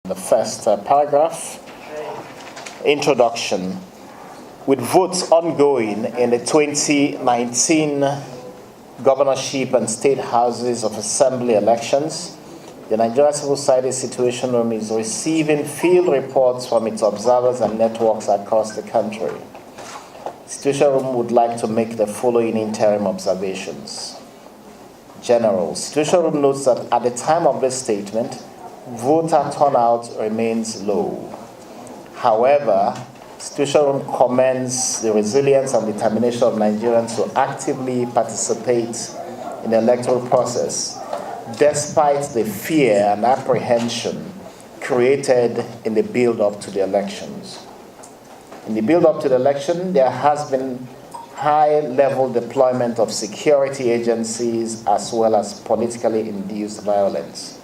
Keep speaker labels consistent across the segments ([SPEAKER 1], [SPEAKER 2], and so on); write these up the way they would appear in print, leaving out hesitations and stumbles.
[SPEAKER 1] The first paragraph, introduction. With votes ongoing in the 2019 governorship and state houses of assembly elections, the Nigeria Civil Society Situation Room is receiving field reports from its observers and networks across the country. The Situation Room would like to make the following interim observations. General, Situation Room notes that at the time of this statement, voter turnout remains low. However, Situation Room commends the resilience and determination of Nigerians to actively participate in the electoral process, despite the fear and apprehension created in the build-up to the elections. In the build-up to the election, there has been high-level deployment of security agencies as well as politically induced violence.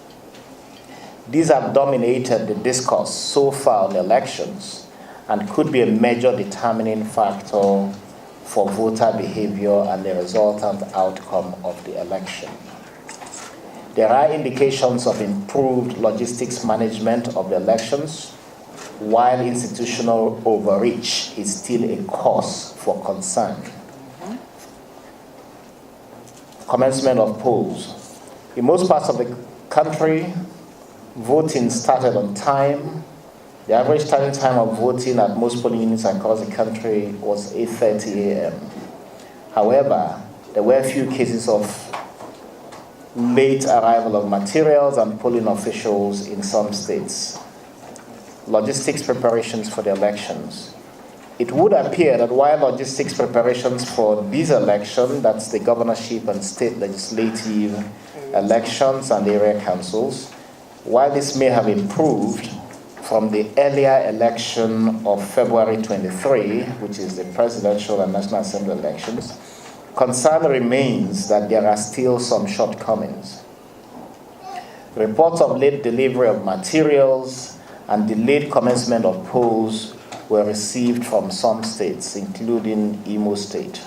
[SPEAKER 1] These have dominated the discourse so far on elections and could be a major determining factor for voter behavior and the resultant outcome of the election. There are indications of improved logistics management of the elections, while institutional overreach is still a cause for concern. Commencement of polls. In most parts of the country, voting started on time. The average starting time of voting at most polling units across the country was 8:30 a.m. However, there were a few cases of late arrival of materials and polling officials in some states. Logistics preparations for the elections. It would appear that while logistics preparations for this election, that's the governorship and state legislative elections and area councils, while this may have improved from the earlier election of February 23, which is the presidential and National Assembly elections, concern remains that there are still some shortcomings. Reports of late delivery of materials and delayed commencement of polls were received from some states, including Imo State.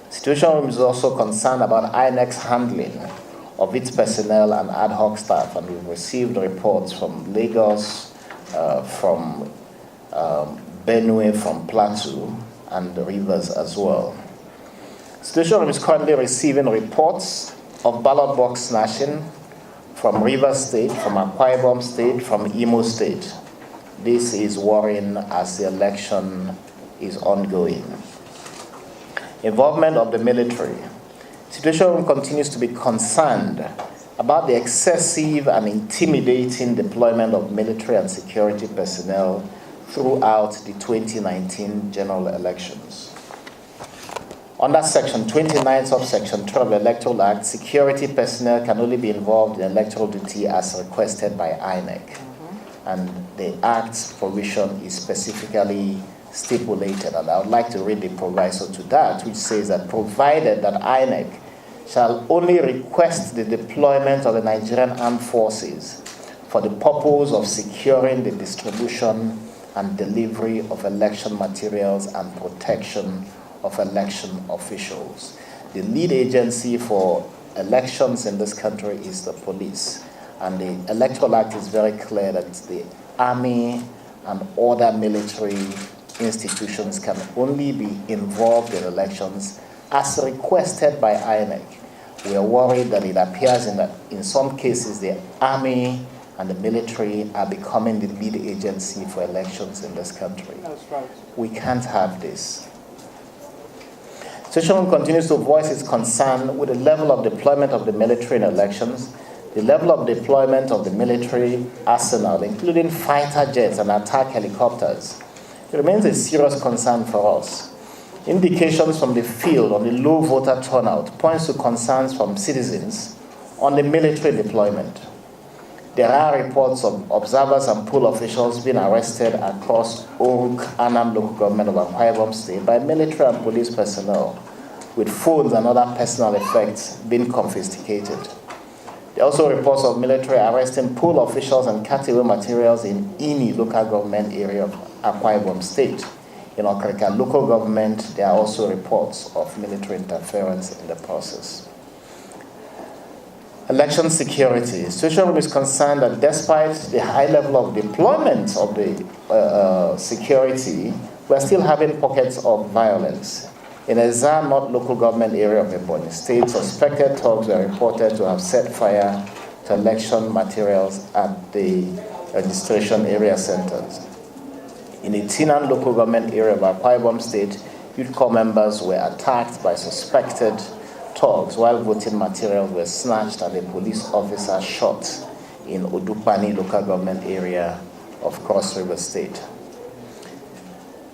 [SPEAKER 1] Situation Room is also concerned about INEC's handling of its personnel and ad hoc staff, and we've received reports from Lagos, from Benue, from Plateau, and the Rivers as well. Situation Room is currently receiving reports of ballot box snatching from Rivers State, from Akwa Ibom State, from Imo State. This is worrying as the election is ongoing. Involvement of the military. Situation Room continues to be concerned about the excessive and intimidating deployment of military and security personnel throughout the 2019 general elections. Under Section 29 of Section 12 of the Electoral Act, security personnel can only be involved in electoral duty as requested by INEC. And the Act's provision is specifically stipulated. And I would like to read the proviso to that, which says that provided that INEC shall only request the deployment of the Nigerian Armed Forces for the purpose of securing the distribution and delivery of election materials and protection of election officials. The lead agency for elections in this country is the police. And the Electoral Act is very clear that the army and other military institutions can only be involved in elections as requested by INEC. We are worried that it appears that in some cases the army and the military are becoming the lead agency for elections in this country.
[SPEAKER 2] That's right.
[SPEAKER 1] We can't have this. Situation Room continues to voice its concern with the level of deployment of the military in elections, the level of deployment of the military arsenal, including fighter jets and attack helicopters. It remains a serious concern for us. Indications from the field on the low voter turnout points to concerns from citizens on the military deployment. There are reports of observers and poll officials being arrested across Oruk, Anam local government of Akwa Ibom State by military and police personnel, with phones and other personal effects being confiscated. There are also reports of military arresting poll officials and cutting away materials in Ini local government area of Akwa Ibom State. In Okrika local government, there are also reports of military interference in the process. Election security. Situation room is concerned that despite the high level of deployment of the security, we are still having pockets of violence. In Ezza North local government area of Ebonyi State, suspected thugs were reported to have set fire to election materials at the registration area centers. In Itinan local government area of Akwa Ibom State, youth corps members were attacked by suspected thugs while voting materials were snatched and a police officer shot in Odupani local government area of Cross River State.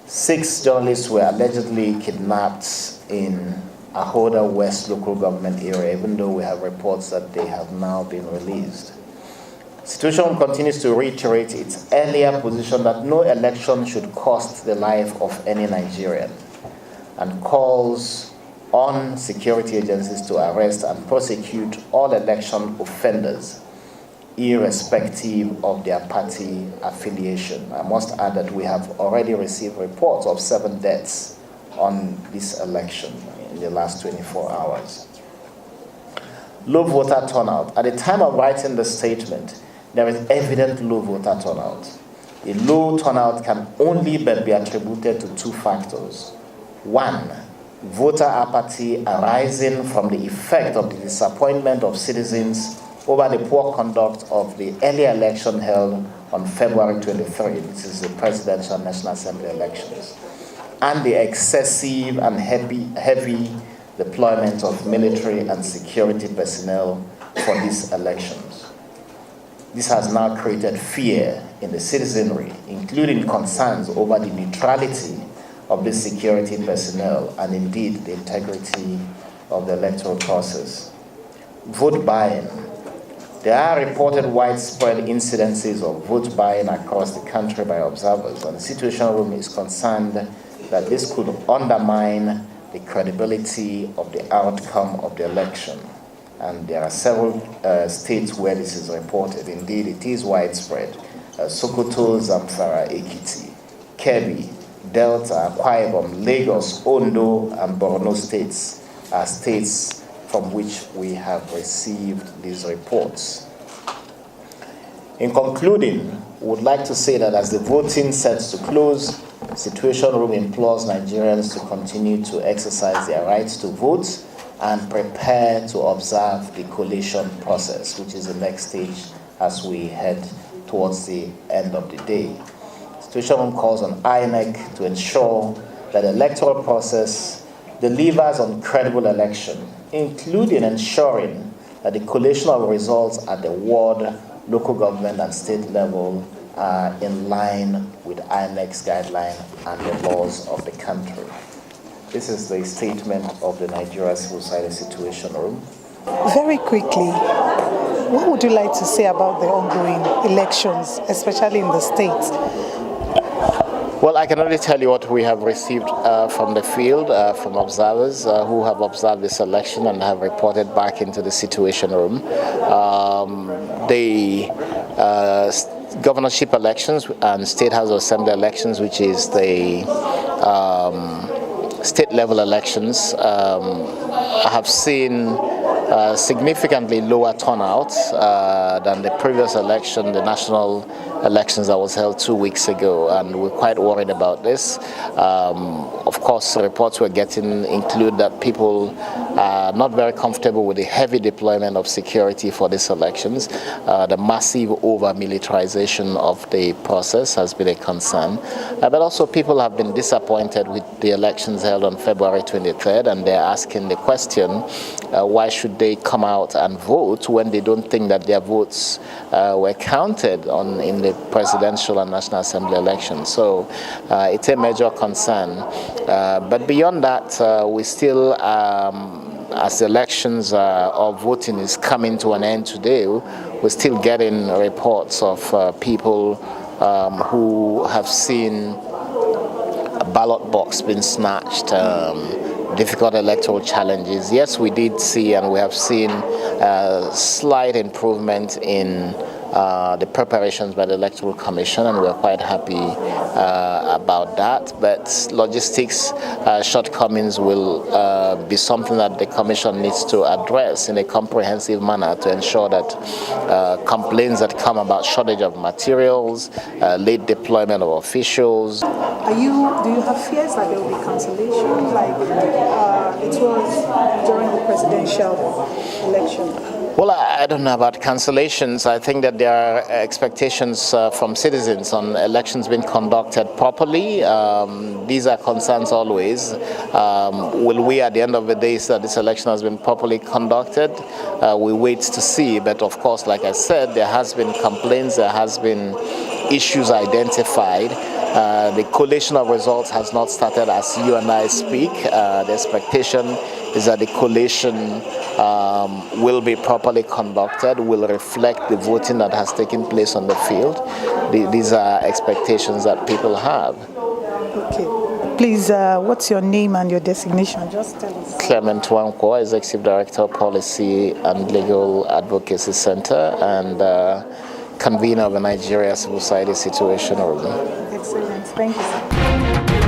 [SPEAKER 1] 6 journalists were allegedly kidnapped in Ahoda West local government area, even though we have reports that they have now been released. Situation continues to reiterate its earlier position that no election should cost the life of any Nigerian, and calls on security agencies to arrest and prosecute all election offenders, irrespective of their party affiliation. I must add that we have already received reports of 7 deaths on this election in the last 24 hours. Low voter turnout. At the time of writing the statement, there is evident low voter turnout. The low turnout can only be attributed to 2 factors. 1, voter apathy arising from the effect of the disappointment of citizens over the poor conduct of the early election held on February 23, this is the presidential and National Assembly elections, and the excessive and heavy deployment of military and security personnel for these elections. This has now created fear in the citizenry, including concerns over the neutrality of the security personnel and indeed the integrity of the electoral process. Vote buying. There are reported widespread incidences of vote buying across the country by observers, and the Situation Room is concerned that this could undermine the credibility of the outcome of the election. And there are several states where this is reported. Indeed, it is widespread. Sokoto, Zamfara, Ekiti, Kebbi, Delta, Akwa Ibom, Lagos, Ondo, and Borno states are states from which we have received these reports. In concluding, we would like to say that as the voting sets to close, Situation Room implores Nigerians to continue to exercise their rights to vote and prepare to observe the collation process, which is the next stage as we head towards the end of the day. Situation Room calls on INEC to ensure that the electoral process delivers on credible election, including ensuring that the collation of results at the ward, local government, and state level are in line with INEC's guidelines and the laws of the country. This is the statement of the Nigeria Civil Society Situation Room.
[SPEAKER 2] Very quickly, what would you like to say about the ongoing elections, especially in the states?
[SPEAKER 1] Well, I can only tell you what we have received from the field, from observers who have observed this election and have reported back into the Situation Room. The governorship elections and State House of Assembly elections, which is the state level elections, have seen significantly lower turnout than the previous election, the national elections that was held 2 weeks ago, and we're quite worried about this. Of course, the reports we're getting include that people are not very comfortable with the heavy deployment of security for these elections. The massive over-militarization of the process has been a concern. But also people have been disappointed with the elections held on February 23rd, and they're asking the question, why should they come out and vote when they don't think that their votes were counted in the presidential and National Assembly elections? So it's a major concern. But beyond that, we still, as the elections of voting is coming to an end today, we're still getting reports of people who have seen a ballot box being snatched, difficult electoral challenges. Yes, we did see and we have seen a slight improvement in the preparations by the Electoral Commission, and we're quite happy about that. But logistics shortcomings will be something that the Commission needs to address in a comprehensive manner to ensure that complaints that come about shortage of materials, late deployment of officials.
[SPEAKER 2] Do you have fears that there will be cancellation like it was during the presidential election?
[SPEAKER 1] Well, I don't know about cancellations. I think that there are expectations from citizens on elections being conducted properly. These are concerns always. Will we, at the end of the day, say that this election has been properly conducted? We wait to see. But of course, like I said, there has been complaints, there has been issues identified. The collation of results has not started as you and I speak. The expectation is that the collation will be properly conducted, will reflect the voting that has taken place on the field. These are expectations that people have.
[SPEAKER 2] Okay. Please, what's your name and your designation? Just tell us.
[SPEAKER 1] Clement Wankwo, Executive Director, Policy and Legal Advocacy Center, and convener of the Nigeria Civil Society Situation Organ.
[SPEAKER 2] Excellent. Thank you, sir.